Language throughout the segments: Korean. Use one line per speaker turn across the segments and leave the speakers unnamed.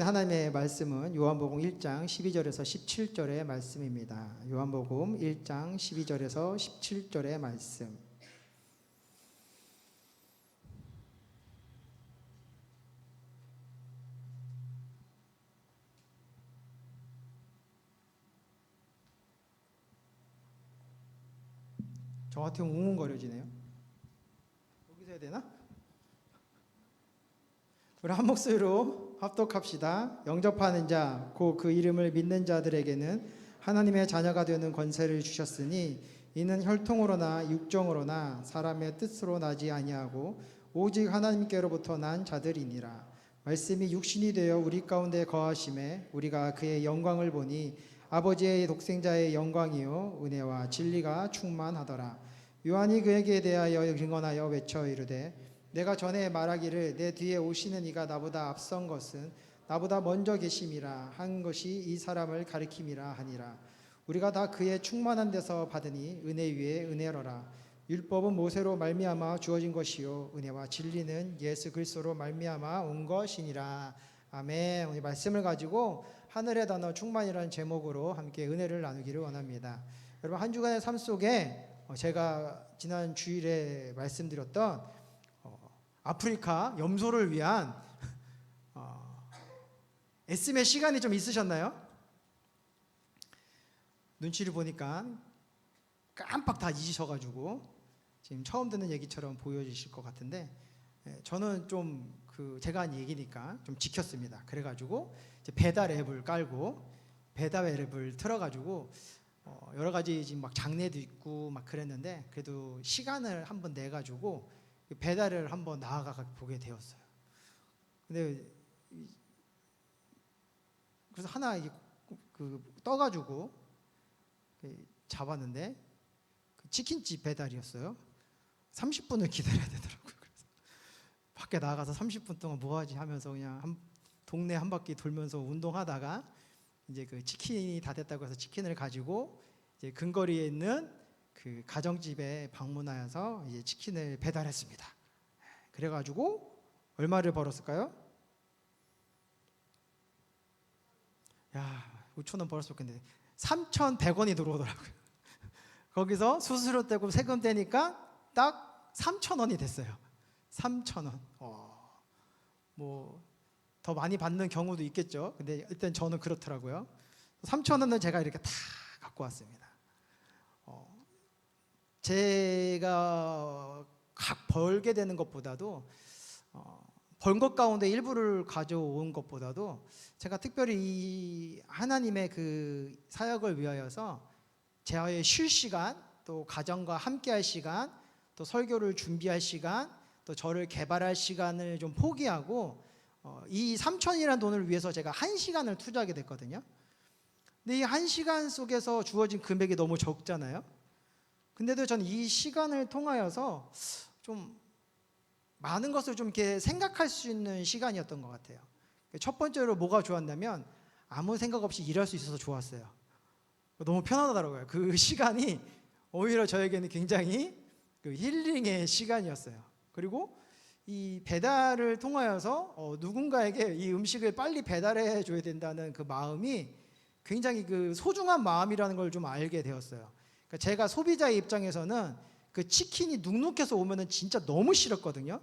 하나님의 말씀은 요한복음 1장 12절에서 17절의 말씀입니다. 요한복음 1장 12절에서 17절의 말씀. 저 같은 경우 웅웅거려지네요. 여기서 해야 되나? 우리 한 목소리로 합독합시다. 영접하는 자, 곧 그 이름을 믿는 자들에게는 하나님의 자녀가 되는 권세를 주셨으니 이는 혈통으로나 육정으로나 사람의 뜻으로 나지 아니하고 오직 하나님께로부터 난 자들이니라. 말씀이 육신이 되어 우리 가운데 거하심에 우리가 그의 영광을 보니 아버지의 독생자의 영광이요 은혜와 진리가 충만하더라. 요한이 그에게 대하여 증언하여 외쳐 이르되 내가 전에 말하기를 내 뒤에 오시는 이가 나보다 앞선 것은 나보다 먼저 계심이라 한 것이 이 사람을 가리킴이라 하니라. 우리가 다 그의 충만한 데서 받으니 은혜 위에 은혜로라. 율법은 모세로 말미암아 주어진 것이요 은혜와 진리는 예수 그리스도로 말미암아 온 것이니라. 아멘. 오늘 말씀을 가지고 하늘의 단어 충만이라는 제목으로 함께 은혜를 나누기를 원합니다. 여러분, 한 주간의 삶 속에 제가 지난 주일에 말씀드렸던 아프리카 염소를 위한 애씀의 시간이 좀 있으셨나요? 눈치를 보니까 깜빡 다 잊으셔가지고 지금 처음 듣는 얘기처럼 보여지실 것 같은데, 저는 좀 제가 한 얘기니까 좀 지켰습니다. 그래가지고 이제 배달 앱을 깔고 배달 앱을 틀어가지고 여러 가지 지금 막 장례도 있고 막 그랬는데, 그래도 시간을 한번 내가지고 배달을 한번 나아가 보게 되었어요. 근데 그래서 하나 떠가지고 잡았는데 치킨집 배달이었어요. 30분을 기다려야 되더라고요. 그래서 밖에 나가서 30분 동안 뭐 하지 하면서 그냥 동네 한 바퀴 돌면서 운동하다가 이제 그 치킨이 다 됐다고 해서 치킨을 가지고 이제 근거리에 있는 그 가정집에 방문하여서 이제 치킨을 배달했습니다. 그래가지고 얼마를 벌었을까요? 야, 5,000원 벌었을 텐데 3,100원이 들어오더라고요. 거기서 수수료 떼고 세금 떼니까 딱 3,000원이 됐어요. 3,000원. 뭐 더 많이 받는 경우도 있겠죠. 근데 일단 저는 그렇더라고요. 3,000원을 제가 이렇게 다 갖고 왔습니다. 제가 벌게 되는 것보다도 번 것 가운데 일부를 가져온 것보다도 제가 특별히 이 하나님의 그 사역을 위하여서 제의 쉴 시간, 또 가정과 함께할 시간, 또 설교를 준비할 시간, 또 저를 개발할 시간을 좀 포기하고 이 3,000이라는 돈을 위해서 제가 1시간을 투자하게 됐거든요. 근데 이 1시간 속에서 주어진 금액이 너무 적잖아요. 근데도 저는 이 시간을 통하여서 좀 많은 것을 좀 이렇게 생각할 수 있는 시간이었던 것 같아요. 첫 번째로 뭐가 좋았냐면 아무 생각 없이 일할 수 있어서 좋았어요. 너무 편안하더라고요. 그 시간이 오히려 저에게는 굉장히 힐링의 시간이었어요. 그리고 이 배달을 통하여서 누군가에게 이 음식을 빨리 배달해 줘야 된다는 그 마음이 굉장히 그 소중한 마음이라는 걸 좀 알게 되었어요. 그러니까 제가 소비자의 입장에서는 그 치킨이 눅눅해서 오면은 진짜 너무 싫었거든요.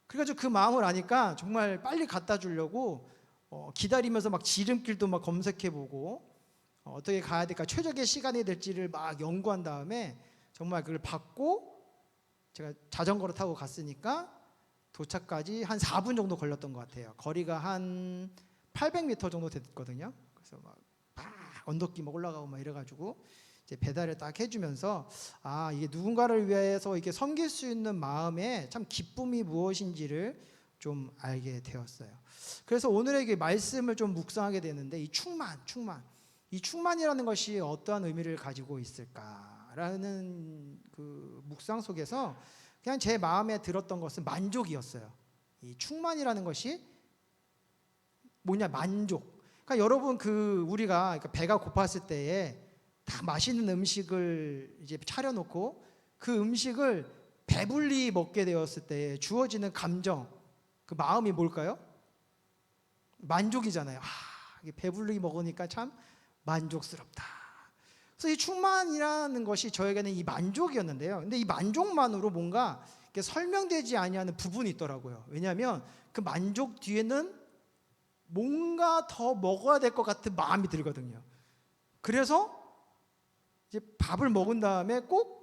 그래가지고 그 마음을 아니까 정말 빨리 갖다 주려고 기다리면서 막 지름길도 막 검색해보고 어떻게 가야 될까, 최적의 시간이 될지를 막 연구한 다음에 정말 그걸 받고 제가 자전거를 타고 갔으니까 도착까지 한 4분 정도 걸렸던 것 같아요. 거리가 한 800m 정도 됐거든요. 그래서 막 언덕길 막 올라가고 막 이래가지고 이제 배달을 딱 해주면서 이게 누군가를 위해서 이렇게 섬길 수 있는 마음에 참 기쁨이 무엇인지를 좀 알게 되었어요. 그래서 오늘의 말씀을 좀 묵상하게 되는데, 이 이 충만이라는 것이 어떠한 의미를 가지고 있을까라는 그 묵상 속에서 그냥 제 마음에 들었던 것은 만족이었어요. 이 충만이라는 것이 뭐냐, 만족. 그러니까 여러분 우리가 배가 고팠을 때에 다 맛있는 음식을 이제 차려놓고 그 음식을 배불리 먹게 되었을 때 주어지는 감정, 그 마음이 뭘까요? 만족이잖아요. 이게 배불리 먹으니까 참 만족스럽다. 그래서 이 충만이라는 것이 저에게는 이 만족이었는데요. 근데 이 만족만으로 뭔가 이렇게 설명되지 아니하는 부분이 있더라고요. 왜냐하면 그 만족 뒤에는 뭔가 더 먹어야 될 것 같은 마음이 들거든요. 그래서 이제 밥을 먹은 다음에 꼭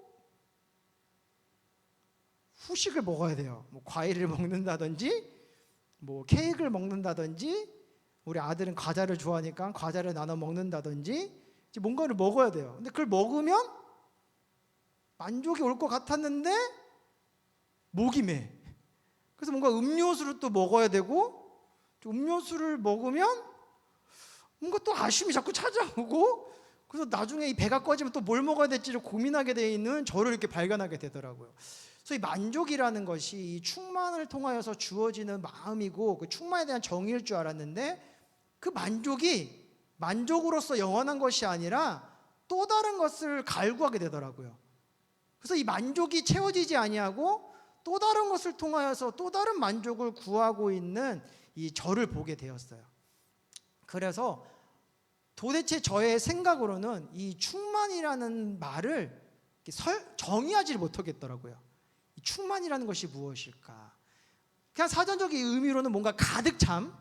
후식을 먹어야 돼요. 뭐 과일을 먹는다든지, 뭐 케이크를 먹는다든지, 우리 아들은 과자를 좋아하니까 과자를 나눠 먹는다든지, 이제 뭔가를 먹어야 돼요. 근데 그걸 먹으면 만족이 올 것 같았는데 목이 매. 그래서 뭔가 음료수를 또 먹어야 되고, 음료수를 먹으면 뭔가 또 아쉬움이 자꾸 찾아오고, 그래서 나중에 이 배가 꺼지면 또 뭘 먹어야 될지를 고민하게 돼 있는 저를 이렇게 발견하게 되더라고요. 그래서 이 만족이라는 것이 이 충만을 통하여서 주어지는 마음이고, 그 충만에 대한 정의일 줄 알았는데, 그 만족이 만족으로서 영원한 것이 아니라 또 다른 것을 갈구하게 되더라고요. 그래서 이 만족이 채워지지 아니하고 또 다른 것을 통하여서 또 다른 만족을 구하고 있는 이 저를 보게 되었어요. 그래서 도대체 저의 생각으로는 이 충만이라는 말을 정의하지 못하겠더라고요. 이 충만이라는 것이 무엇일까? 그냥 사전적인 의미로는 뭔가 가득 참,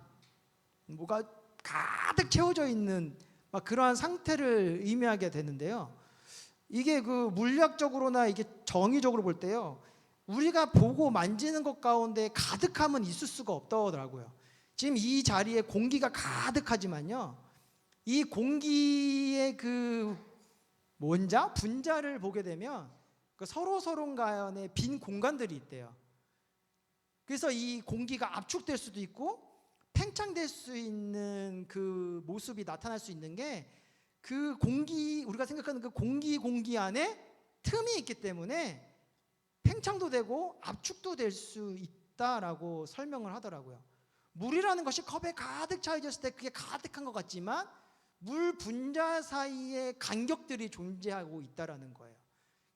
뭐가 가득 채워져 있는 그러한 상태를 의미하게 되는데요. 이게 그 물리학적으로나 이게 정의적으로 볼 때요, 우리가 보고 만지는 것 가운데 가득함은 있을 수가 없더라고요. 지금 이 자리에 공기가 가득하지만요, 이 공기의 그 분자를 보게 되면 그 서로 간에 빈 공간들이 있대요. 그래서 이 공기가 압축될 수도 있고 팽창될 수 있는 그 모습이 나타날 수 있는 게, 그 우리가 생각하는 그 공기 안에 틈이 있기 때문에 팽창도 되고 압축도 될 수 있다라고 설명을 하더라고요. 물이라는 것이 컵에 가득 차 있을 때 그게 가득한 것 같지만 물 분자 사이에 간격들이 존재하고 있다라는 거예요.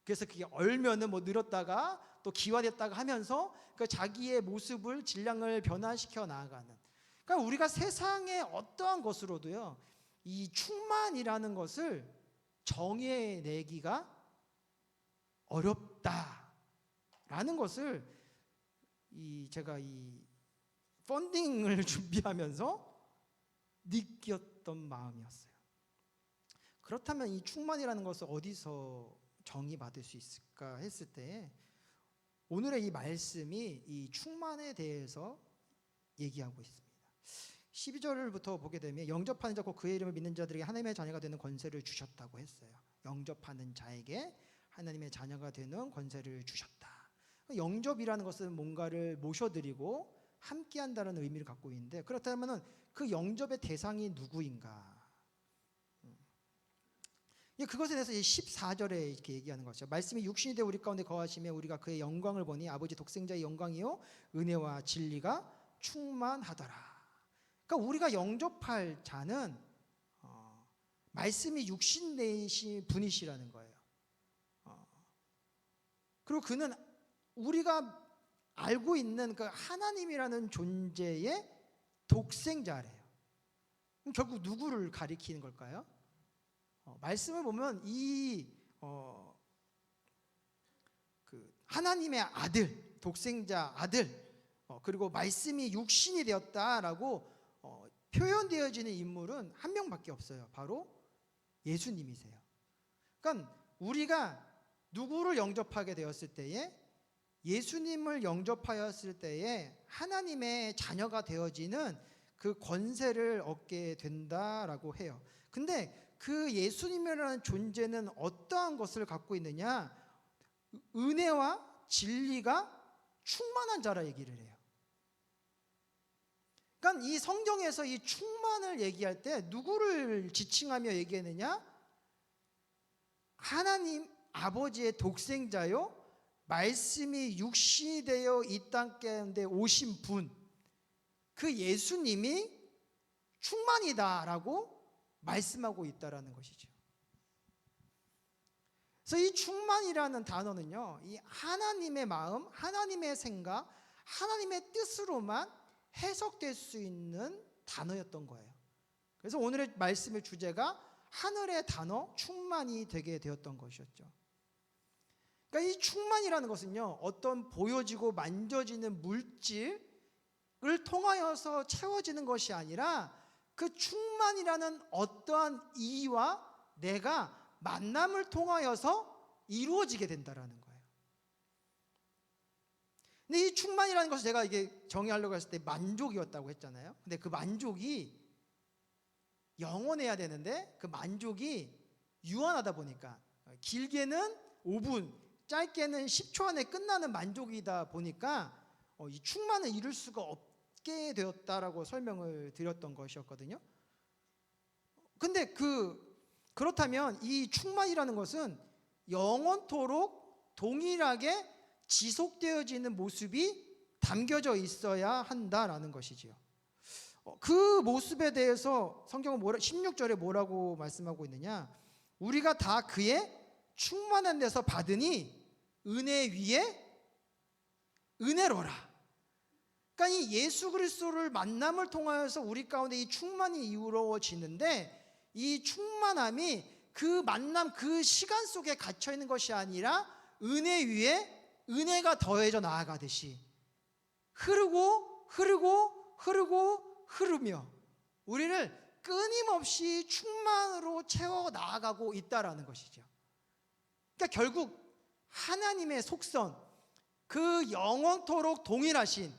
그래서 그게 얼면은 뭐 늘었다가 또 기화됐다가 하면서 그 자기의 모습을, 질량을 변화시켜 나아가는. 그러니까 우리가 세상의 어떠한 것으로도요, 이 충만이라는 것을 정의내기가 어렵다라는 것을 제가 이 펀딩을 준비하면서 느꼈던 마음이었어요. 그렇다면 이 충만이라는 것을 어디서 정의받을 수 있을까 했을 때, 오늘의 이 말씀이 이 충만에 대해서 얘기하고 있습니다. 12절부터 보게 되면 영접하는 자 곧 그의 이름을 믿는 자들에게 하나님의 자녀가 되는 권세를 주셨다고 했어요. 영접하는 자에게 하나님의 자녀가 되는 권세를 주셨다. 영접이라는 것은 뭔가를 모셔드리고 함께한다는 의미를 갖고 있는데, 그렇다면 그 영접의 대상이 누구인가? 그것에 대해서 14절에 이렇게 얘기하는 것이죠. 말씀이 육신이 되어 우리 가운데 거하시며 우리가 그의 영광을 보니 아버지 독생자의 영광이요 은혜와 진리가 충만하더라. 그러니까 우리가 영접할 자는 말씀이 육신 내신 분이시라는 거예요. 그리고 그는 우리가 알고 있는 그 하나님이라는 존재의 독생자래요. 그럼 결국 누구를 가리키는 걸까요? 말씀을 보면 그 하나님의 아들, 독생자 아들, 그리고 말씀이 육신이 되었다라고 표현되어지는 인물은 한 명밖에 없어요. 바로 예수님이세요. 그러니까 우리가 누구를 영접하게 되었을 때에, 예수님을 영접하였을 때에 하나님의 자녀가 되어지는 그 권세를 얻게 된다라고 해요. 근데 그 예수님이라는 존재는 어떠한 것을 갖고 있느냐? 은혜와 진리가 충만한 자라 얘기를 해요. 그러니까 이 성경에서 이 충만을 얘기할 때 누구를 지칭하며 얘기했느냐? 하나님 아버지의 독생자요, 말씀이 육신이 되어 이 땅 가운데 오신 분, 그 예수님이 충만이다라고 말씀하고 있다라는 것이죠. 그래서 이 충만이라는 단어는요, 이 하나님의 마음, 하나님의 생각, 하나님의 뜻으로만 해석될 수 있는 단어였던 거예요. 그래서 오늘의 말씀의 주제가 하늘의 단어 충만이 되게 되었던 것이었죠. 그러니까 이 충만이라는 것은요, 어떤 보여지고 만져지는 물질을 통하여서 채워지는 것이 아니라 그 충만이라는 어떠한 이와 내가 만남을 통하여서 이루어지게 된다라는 거예요. 근데 이 충만이라는 것을 제가 이게 정의하려고 했을 때 만족이었다고 했잖아요. 근데 그 만족이 영원해야 되는데 그 만족이 유한하다 보니까 길게는 5분, 짧게는 10초 안에 끝나는 만족이다 보니까 이 충만을 이룰 수가 없게 되었다라고 설명을 드렸던 것이었거든요. 근데 그렇다면 이 충만이라는 것은 영원토록 동일하게 지속되어지는 모습이 담겨져 있어야 한다라는 것이지요. 그 모습에 대해서 성경은 16절에 뭐라고 말씀하고 있느냐? 우리가 다 그의 충만한 데서 받으니 은혜 위에 은혜로라. 그러니까 이 예수 그리스도를 만남을 통하여서 우리 가운데 이 충만이 이루어지는데 이 충만함이 그 만남 그 시간 속에 갇혀 있는 것이 아니라 은혜 위에 은혜가 더해져 나아가듯이 흐르며 우리를 끊임없이 충만으로 채워 나아가고 있다라는 것이죠. 그러니까 결국 하나님의 속성, 그 영원토록 동일하신,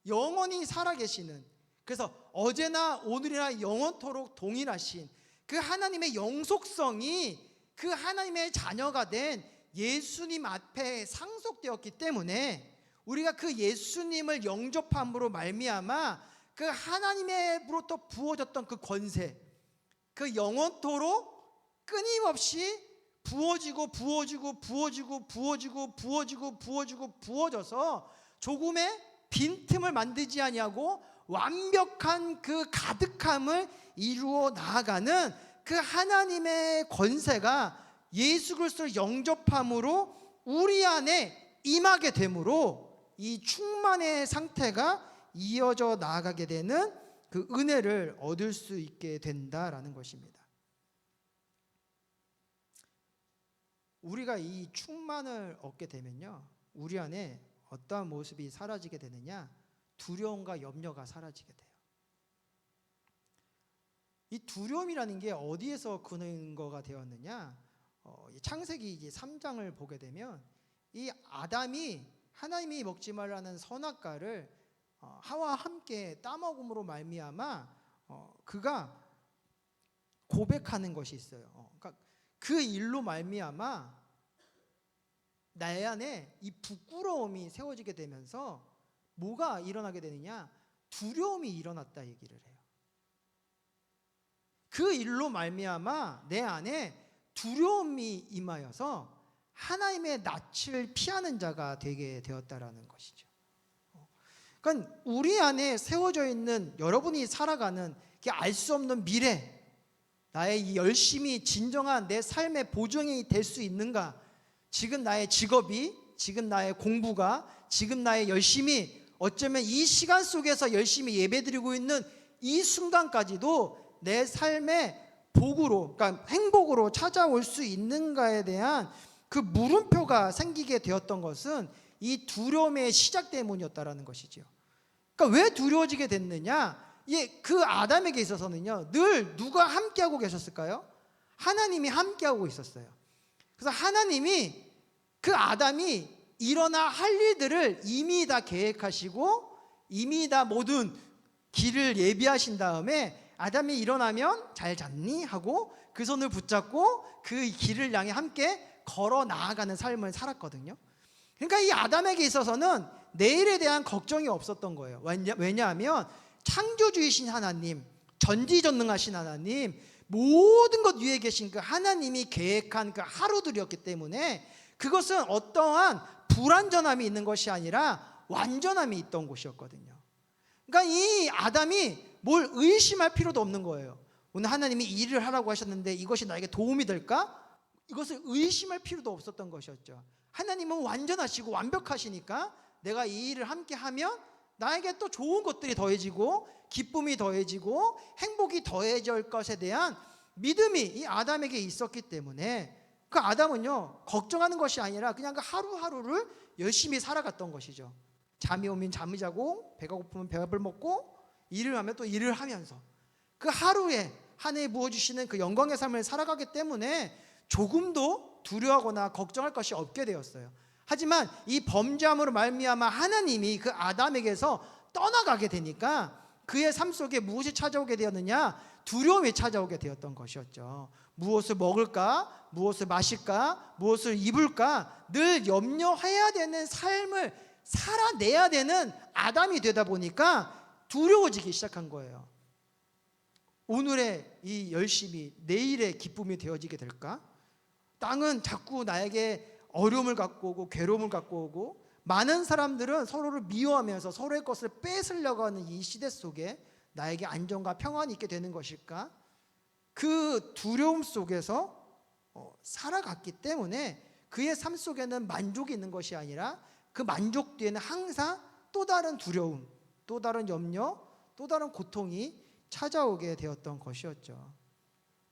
영원히 살아계시는, 그래서 어제나 오늘이나 영원토록 동일하신 그 하나님의 영속성이 그 하나님의 자녀가 된 예수님 앞에 상속되었기 때문에 우리가 그 예수님을 영접함으로 말미암아 그 하나님으로부터 부어졌던 그 권세, 그 영원토록 끊임없이 부어져서 조금의 빈틈을 만들지 아니하고 완벽한 그 가득함을 이루어 나아가는 그 하나님의 권세가 예수 그리스도를 영접함으로 우리 안에 임하게 되므로 이 충만의 상태가 이어져 나아가게 되는 그 은혜를 얻을 수 있게 된다라는 것입니다. 우리가 이 충만을 얻게 되면요, 우리 안에 어떠한 모습이 사라지게 되느냐? 두려움과 염려가 사라지게 돼요. 이 두려움이라는 게 어디에서 근거가 되었느냐? 창세기 이제 3장을 보게 되면 이 아담이 하나님이 먹지 말라는 선악과를 하와와 함께 따먹음으로 말미암아 그가 고백하는 것이 있어요. 그러니까 그 일로 말미암아 내 안에 이 부끄러움이 세워지게 되면서 뭐가 일어나게 되느냐? 두려움이 일어났다 얘기를 해요. 그 일로 말미암아 내 안에 두려움이 임하여서 하나님의 낯을 피하는 자가 되게 되었다라는 것이죠. 그러니까 우리 안에 세워져 있는 여러분이 살아가는 알 수 없는 미래, 나의 이 열심이 진정한 내 삶의 보증이 될 수 있는가? 지금 나의 직업이, 지금 나의 공부가, 지금 나의 열심이 어쩌면 이 시간 속에서 열심히 예배드리고 있는 이 순간까지도 내 삶의 복으로, 그러니까 행복으로 찾아올 수 있는가에 대한 그 물음표가 생기게 되었던 것은 이 두려움의 시작 때문이었다라는 것이죠. 그러니까 왜 두려워지게 됐느냐? 그 아담에게 있어서는요, 늘 누가 함께하고 계셨을까요? 하나님이 함께하고 있었어요. 그래서 하나님이 그 아담이 일어나 할 일들을 이미 다 계획하시고 이미 다 모든 길을 예비하신 다음에 아담이 일어나면 잘 잤니? 하고 그 손을 붙잡고 그 길을 향해 함께 걸어 나아가는 삶을 살았거든요. 그러니까 이 아담에게 있어서는 내일에 대한 걱정이 없었던 거예요. 왜냐하면 창조주이신 하나님, 전지전능하신 하나님, 모든 것 위에 계신 그 하나님이 계획한 그 하루들이었기 때문에 그것은 어떠한 불완전함이 있는 것이 아니라 완전함이 있던 곳이었거든요. 그러니까 이 아담이 뭘 의심할 필요도 없는 거예요. 오늘 하나님이 이 일을 하라고 하셨는데 이것이 나에게 도움이 될까? 이것을 의심할 필요도 없었던 것이었죠. 하나님은 완전하시고 완벽하시니까 내가 이 일을 함께 하면 나에게 또 좋은 것들이 더해지고 기쁨이 더해지고 행복이 더해질 것에 대한 믿음이 이 아담에게 있었기 때문에 그 아담은요, 걱정하는 것이 아니라 그냥 그 하루하루를 열심히 살아갔던 것이죠. 잠이 오면 잠을 자고 배가 고프면 배밥을 먹고 일을 하면 또 일을 하면서 그 하루에 하나님이 부어주시는 그 영광의 삶을 살아가기 때문에 조금도 두려워하거나 걱정할 것이 없게 되었어요. 하지만 이 범죄함으로 말미암아 하나님이 그 아담에게서 떠나가게 되니까 그의 삶 속에 무엇이 찾아오게 되었느냐? 두려움이 찾아오게 되었던 것이었죠. 무엇을 먹을까? 무엇을 마실까? 무엇을 입을까? 늘 염려해야 되는 삶을 살아내야 되는 아담이 되다 보니까 두려워지기 시작한 거예요. 오늘의 이 열심이 내일의 기쁨이 되어지게 될까? 땅은 자꾸 나에게 어려움을 갖고 오고 괴로움을 갖고 오고 많은 사람들은 서로를 미워하면서 서로의 것을 뺏으려고 하는 이 시대 속에 나에게 안정과 평안이 있게 되는 것일까? 그 두려움 속에서 살아갔기 때문에 그의 삶 속에는 만족이 있는 것이 아니라 그 만족 뒤에는 항상 또 다른 두려움, 또 다른 염려, 또 다른 고통이 찾아오게 되었던 것이었죠.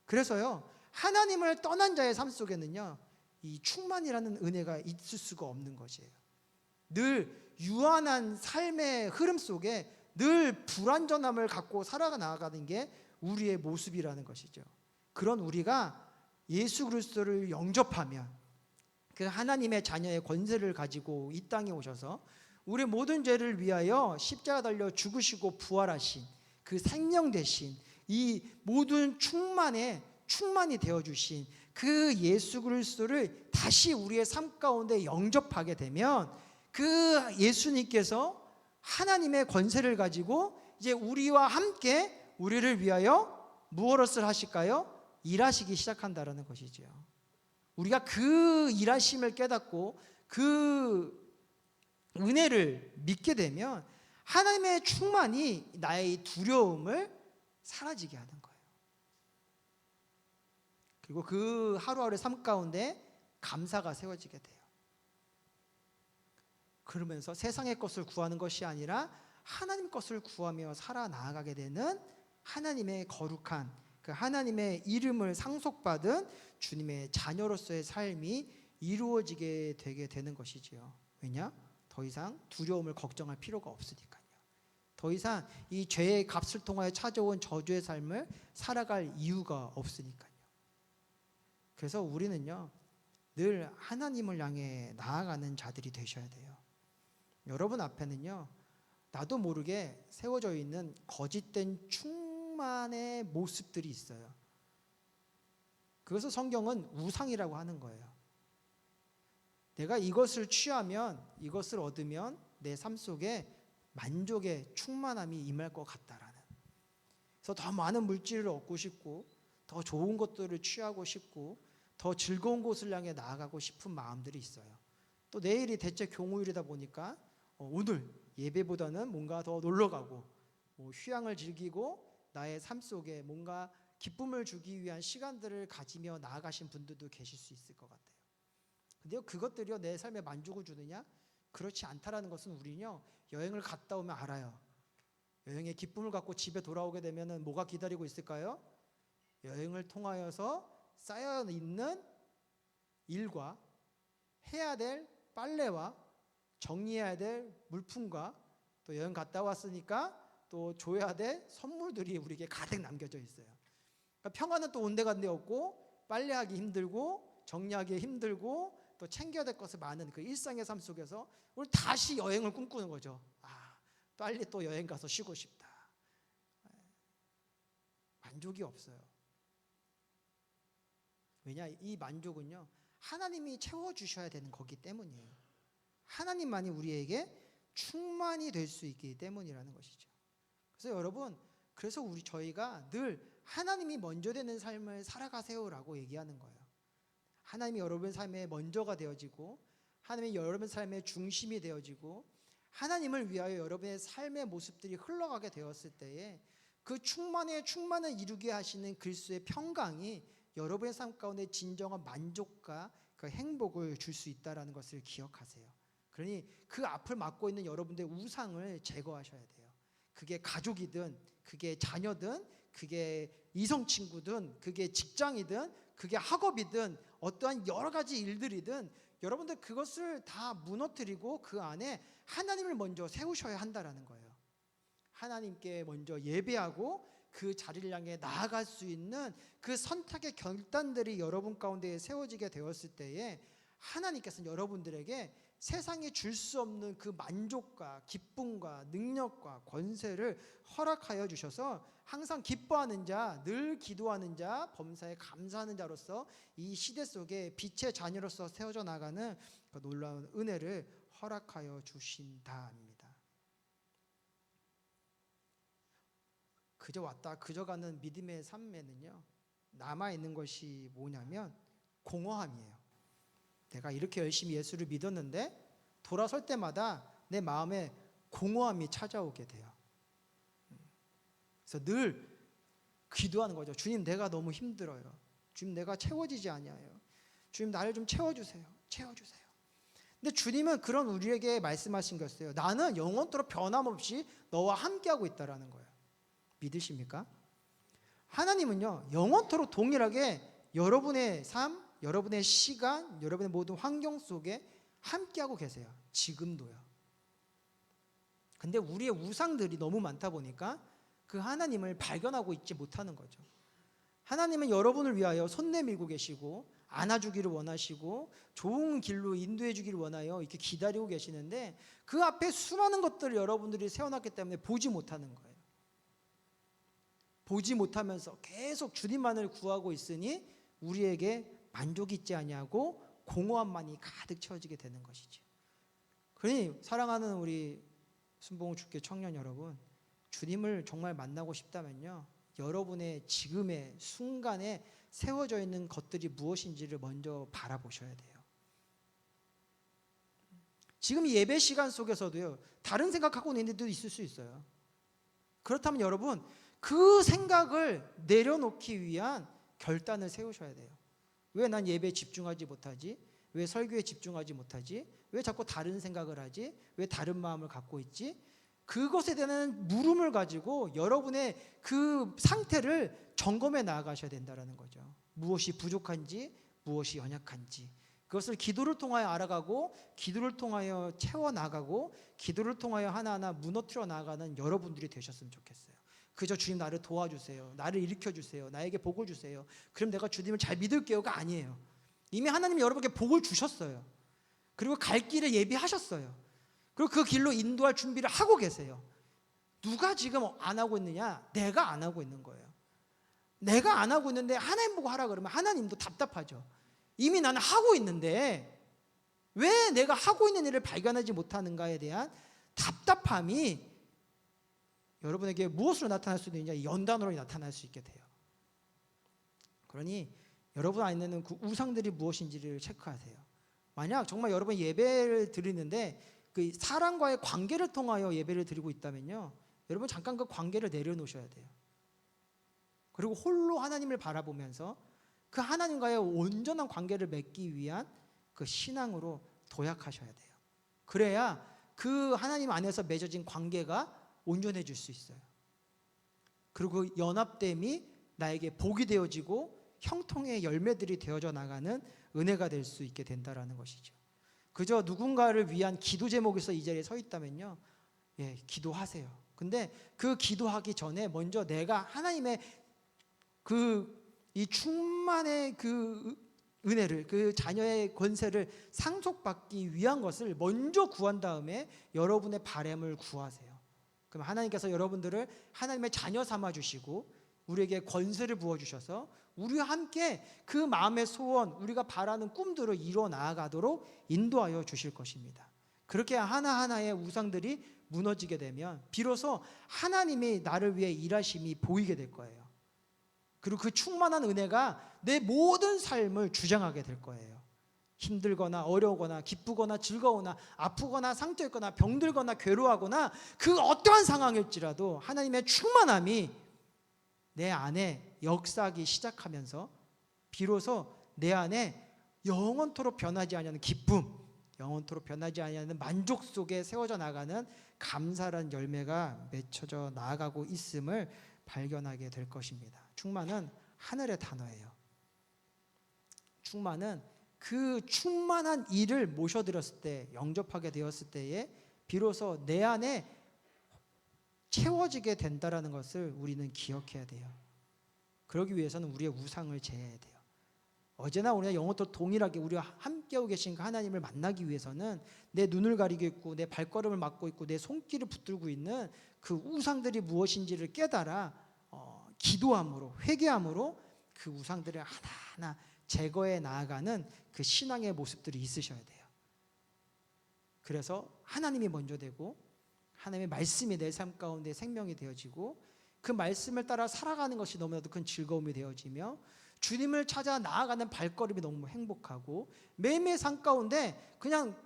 그래서요, 하나님을 떠난 자의 삶 속에는요, 이 충만이라는 은혜가 있을 수가 없는 것이에요. 늘 유한한 삶의 흐름 속에 늘 불완전함을 갖고 살아나가는 게 우리의 모습이라는 것이죠. 그런 우리가 예수 그리스도를 영접하면 그 하나님의 자녀의 권세를 가지고 이 땅에 오셔서 우리 모든 죄를 위하여 십자가 달려 죽으시고 부활하신 그 생명 대신 이 모든 충만이 되어주신 그 예수 그리스도를 다시 우리의 삶 가운데 영접하게 되면 그 예수님께서 하나님의 권세를 가지고 이제 우리와 함께 우리를 위하여 무엇을 하실까요? 일하시기 시작한다라는 것이죠. 우리가 그 일하심을 깨닫고 그 은혜를 믿게 되면 하나님의 충만이 나의 두려움을 사라지게 하는 거예요. 그리고 그 하루하루의 삶 가운데 감사가 세워지게 돼요. 그러면서 세상의 것을 구하는 것이 아니라 하나님 것을 구하며 살아나가게 되는 하나님의 거룩한 그 하나님의 이름을 상속받은 주님의 자녀로서의 삶이 이루어지게 되게 되는 것이지요. 왜냐? 더 이상 두려움을 걱정할 필요가 없으니까요. 더 이상 이 죄의 값을 통하여 찾아온 저주의 삶을 살아갈 이유가 없으니까요. 그래서 우리는요, 늘 하나님을 향해 나아가는 자들이 되셔야 돼요. 여러분 앞에는요, 나도 모르게 세워져 있는 거짓된 충만의 모습들이 있어요. 그것을 성경은 우상이라고 하는 거예요. 내가 이것을 취하면, 이것을 얻으면 내 삶 속에 만족의 충만함이 임할 것 같다라는. 그래서 더 많은 물질을 얻고 싶고, 더 좋은 것들을 취하고 싶고, 더 즐거운 곳을 향해 나아가고 싶은 마음들이 있어요. 또 내일이 대체 공휴일이다 보니까 오늘 예배보다는 뭔가 더 놀러가고 휴양을 즐기고 나의 삶 속에 뭔가 기쁨을 주기 위한 시간들을 가지며 나아가신 분들도 계실 수 있을 것 같아요. 근데요, 그것들이요 내 삶에 만족을 주느냐? 그렇지 않다라는 것은 우리는요 여행을 갔다 오면 알아요. 여행의 기쁨을 갖고 집에 돌아오게 되면 뭐가 기다리고 있을까요? 여행을 통하여서 쌓여 있는 일과 해야 될 빨래와 정리해야 될 물품과 또 여행 갔다 왔으니까 또 줘야 될 선물들이 우리에게 가득 남겨져 있어요. 그러니까 평화는 또 온데간데 없고 빨래하기 힘들고 정리하기 힘들고 또 챙겨야 될 것이 많은 그 일상의 삶 속에서 우리 다시 여행을 꿈꾸는 거죠. 빨리 또 여행 가서 쉬고 싶다. 만족이 없어요. 왜냐? 이 만족은요 하나님이 채워주셔야 되는 거기 때문이에요. 하나님만이 우리에게 충만이 될 수 있기 때문이라는 것이죠. 그래서 여러분, 그래서 저희가 늘 하나님이 먼저 되는 삶을 살아가세요라고 얘기하는 거예요. 하나님이 여러분의 삶의 먼저가 되어지고 하나님이 여러분의 삶의 중심이 되어지고 하나님을 위하여 여러분의 삶의 모습들이 흘러가게 되었을 때에 그 충만을 이루게 하시는 그리스도의 평강이 여러분의 삶 가운데 진정한 만족과 그 행복을 줄 수 있다는 것을 기억하세요. 그러니 그 앞을 막고 있는 여러분들의 우상을 제거하셔야 돼요. 그게 가족이든, 그게 자녀든, 그게 이성 친구든, 그게 직장이든, 그게 학업이든, 어떠한 여러 가지 일들이든 여러분들 그것을 다 무너뜨리고 그 안에 하나님을 먼저 세우셔야 한다라는 거예요. 하나님께 먼저 예배하고 그 자리를 향해 나아갈 수 있는 그 선택의 결단들이 여러분 가운데 세워지게 되었을 때에 하나님께서는 여러분들에게 세상에 줄 수 없는 그 만족과 기쁨과 능력과 권세를 허락하여 주셔서 항상 기뻐하는 자, 늘 기도하는 자, 범사에 감사하는 자로서 이 시대 속에 빛의 자녀로서 세워져 나가는 그 놀라운 은혜를 허락하여 주신다입니다. 그저 왔다 그저 가는 믿음의 삶에는요, 남아있는 것이 뭐냐면 공허함이에요. 내가 이렇게 열심히 예수를 믿었는데 돌아설 때마다 내 마음에 공허함이 찾아오게 돼요. 그래서 늘 기도하는 거죠. 주님, 내가 너무 힘들어요. 주님, 내가 채워지지 않아요. 주님, 나를 좀 채워주세요. 채워주세요. 근데 주님은 그런 우리에게 말씀하신 것이에요. 나는 영원토록 변함없이 너와 함께하고 있다라는 거예요. 믿으십니까? 하나님은요, 영원토록 동일하게 여러분의 삶, 여러분의 시간, 여러분의 모든 환경 속에 함께하고 계세요. 지금도요. 근데 우리의 우상들이 너무 많다 보니까 그 하나님을 발견하고 있지 못하는 거죠. 하나님은 여러분을 위하여 손 내밀고 계시고 안아주기를 원하시고 좋은 길로 인도해 주기를 원하여 이렇게 기다리고 계시는데 그 앞에 수많은 것들을 여러분들이 세워놨기 때문에 보지 못하는 거예요. 보지 못하면서 계속 주님만을 구하고 있으니 우리에게 만족이 있지 아니하고 공허함만이 가득 채워지게 되는 것이죠. 그러니 사랑하는 우리 순봉 주께 청년 여러분, 주님을 정말 만나고 싶다면요, 여러분의 지금의 순간에 세워져 있는 것들이 무엇인지를 먼저 바라보셔야 돼요. 지금 이 예배 시간 속에서도요, 다른 생각하고 있는 데도 있을 수 있어요. 그렇다면 여러분, 그 생각을 내려놓기 위한 결단을 세우셔야 돼요. 왜 난 예배에 집중하지 못하지? 왜 설교에 집중하지 못하지? 왜 자꾸 다른 생각을 하지? 왜 다른 마음을 갖고 있지? 그것에 대한 물음을 가지고 여러분의 그 상태를 점검해 나아가셔야 된다는 거죠. 무엇이 부족한지, 무엇이 연약한지, 그것을 기도를 통하여 알아가고 기도를 통하여 채워나가고 기도를 통하여 하나하나 무너뜨려 나가는 여러분들이 되셨으면 좋겠어요. 그저 주님 나를 도와주세요, 나를 일으켜주세요, 나에게 복을 주세요, 그럼 내가 주님을 잘 믿을게요가 아니에요. 이미 하나님이 여러분에게 복을 주셨어요. 그리고 갈 길을 예비하셨어요. 그리고 그 길로 인도할 준비를 하고 계세요. 누가 지금 안 하고 있느냐? 내가 안 하고 있는 거예요. 내가 안 하고 있는데 하나님 보고 하라 그러면 하나님도 답답하죠. 이미 나는 하고 있는데 왜 내가 하고 있는 일을 발견하지 못하는가에 대한 답답함이 여러분에게 무엇으로 나타날 수 있느냐? 연단으로 나타날 수 있게 돼요. 그러니 여러분 안에 있는 그 우상들이 무엇인지를 체크하세요. 만약 정말 여러분 예배를 드리는데 그 사람과의 관계를 통하여 예배를 드리고 있다면요, 여러분 잠깐 그 관계를 내려놓으셔야 돼요. 그리고 홀로 하나님을 바라보면서 그 하나님과의 온전한 관계를 맺기 위한 그 신앙으로 도약하셔야 돼요. 그래야 그 하나님 안에서 맺어진 관계가 온전해질 수 있어요. 그리고 그 연합됨이 나에게 복이 되어지고 형통의 열매들이 되어져 나가는 은혜가 될 수 있게 된다는 것이죠. 그저 누군가를 위한 기도 제목에서 이 자리에 서 있다면요, 예, 기도하세요. 근데 그 기도하기 전에 먼저 내가 하나님의 이 충만의 그 은혜를, 그 자녀의 권세를 상속받기 위한 것을 먼저 구한 다음에 여러분의 바람을 구하세요. 그럼 하나님께서 여러분들을 하나님의 자녀 삼아 주시고 우리에게 권세를 부어 주셔서 우리와 함께 그 마음의 소원, 우리가 바라는 꿈들을 이뤄 나아가도록 인도하여 주실 것입니다. 그렇게 하나하나의 우상들이 무너지게 되면 비로소 하나님이 나를 위해 일하심이 보이게 될 거예요. 그리고 그 충만한 은혜가 내 모든 삶을 주장하게 될 거예요. 힘들거나 어려우거나 기쁘거나 즐거우나 아프거나 상처있거나 병들거나 괴로워하거나 그 어떠한 상황일지라도 하나님의 충만함이 내 안에 역사하기 시작하면서 비로소 내 안에 영원토록 변하지 않는 기쁨, 영원토록 변하지 아니하는 만족 속에 세워져 나가는 감사란 열매가 맺혀져 나아가고 있음을 발견하게 될 것입니다. 충만은 하늘의 단어예요. 충만은 그 충만한 일을 모셔드렸을 때, 영접하게 되었을 때에 비로소 내 안에 채워지게 된다라는 것을 우리는 기억해야 돼요. 그러기 위해서는 우리의 우상을 제해야 돼요. 어제나 우리가 영혼도 동일하게 우리와 함께하고 계신 그 하나님을 만나기 위해서는 내 눈을 가리고 있고 내 발걸음을 막고 있고 내 손길을 붙들고 있는 그 우상들이 무엇인지를 깨달아 기도함으로, 회개함으로 그 우상들을 하나하나 제거해 나아가는 그 신앙의 모습들이 있으셔야 돼요. 그래서 하나님이 먼저 되고 하나님의 말씀이 내 삶 가운데 생명이 되어지고 그 말씀을 따라 살아가는 것이 너무나도 큰 즐거움이 되어지며 주님을 찾아 나아가는 발걸음이 너무 행복하고 매매 삶 가운데 그냥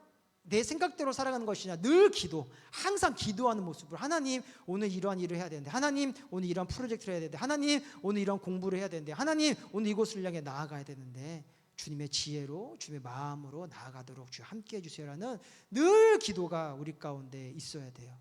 내 생각대로 살아가는 것이 아니라 늘 기도, 항상 기도하는 모습으로 하나님 오늘 이러한 일을 해야 되는데, 하나님 오늘 이러한 프로젝트를 해야 되는데, 하나님 오늘 이러한 공부를 해야 되는데, 하나님 오늘 이곳을 향해 나아가야 되는데 주님의 지혜로 주님의 마음으로 나아가도록 주 함께해 주세요라는 늘 기도가 우리 가운데 있어야 돼요.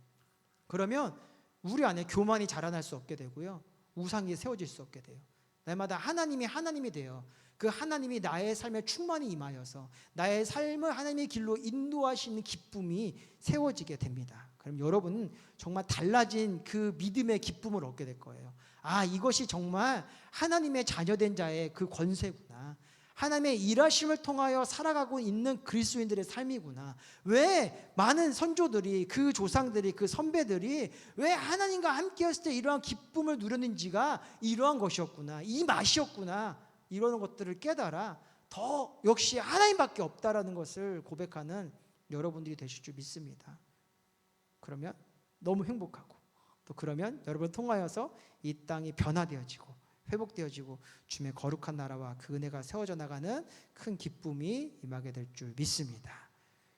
그러면 우리 안에 교만이 자라날 수 없게 되고요, 우상이 세워질 수 없게 돼요. 날마다 하나님이 돼요. 그 하나님이 나의 삶에 충만히 임하여서 나의 삶을 하나님의 길로 인도하시는 기쁨이 세워지게 됩니다. 그럼 여러분은 정말 달라진 그 믿음의 기쁨을 얻게 될 거예요. 아, 이것이 정말 하나님의 자녀된 자의 그 권세구나. 하나님의 일하심을 통하여 살아가고 있는 그리스도인들의 삶이구나. 왜 많은 선조들이, 그 조상들이, 그 선배들이 왜 하나님과 함께 했을 때 이러한 기쁨을 누렸는지가 이러한 것이었구나, 이 맛이었구나, 이러는 것들을 깨달아 더 역시 하나님밖에 없다라는 것을 고백하는 여러분들이 되실 줄 믿습니다. 그러면 너무 행복하고, 또 그러면 여러분을 통하여서 이 땅이 변화되어지고 회복되어지고 주님의 거룩한 나라와 그 은혜가 세워져 나가는 큰 기쁨이 임하게 될 줄 믿습니다.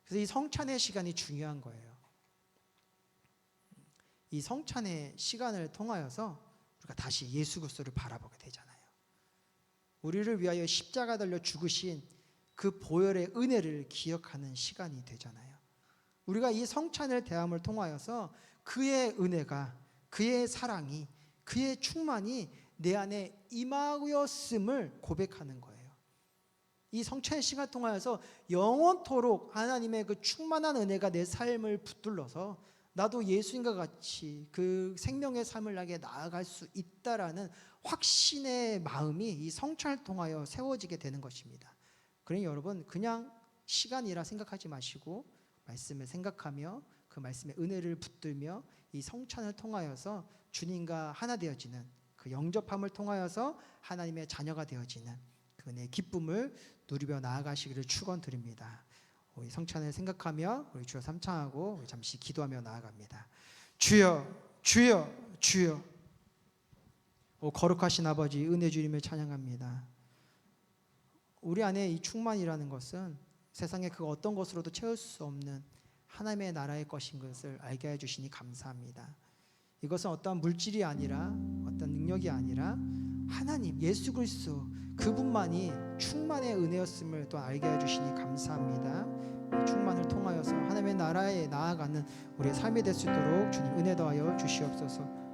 그래서 이 성찬의 시간이 중요한 거예요. 이 성찬의 시간을 통하여서 우리가 다시 예수 그리스도를 바라보게 되잖아요. 우리를 위하여 십자가 달려 죽으신 그 보혈의 은혜를 기억하는 시간이 되잖아요. 우리가 이 성찬을 대함을 통하여서 그의 은혜가, 그의 사랑이, 그의 충만이 내 안에 임하였음을 고백하는 거예요. 이 성찬의 시간을 통하여서 영원토록 하나님의 그 충만한 은혜가 내 삶을 붙들러서 나도 예수님과 같이 그 생명의 삶을 향해 나아갈 수 있다라는 확신의 마음이 이 성찬을 통하여 세워지게 되는 것입니다. 그러니 여러분, 그냥 시간이라 생각하지 마시고 말씀을 생각하며 그 말씀의 은혜를 붙들며 이 성찬을 통하여서 주님과 하나 되어지는 그 영접함을 통하여서 하나님의 자녀가 되어지는 그 은혜의 기쁨을 누리며 나아가시기를 축원드립니다. 우리 성찬을 생각하며 우리 주여 삼창하고 우리 잠시 기도하며 나아갑니다. 주여, 주여, 주여. 오 거룩하신 아버지, 은혜 주님을 찬양합니다. 우리 안에 이 충만이라는 것은 세상의 그 어떤 것으로도 채울 수 없는 하나님의 나라의 것인 것을 알게 해주시니 감사합니다. 이것은 어떠한 물질이 아니라 어떤 능력이 아니라 하나님 예수 그리스도 그분만이 충만의 은혜였음을 또 알게 해주시니 감사합니다. 충만을 통하여서 하나님의 나라에 나아가는 우리의 삶이 될 수 있도록 주님 은혜 더하여 주시옵소서.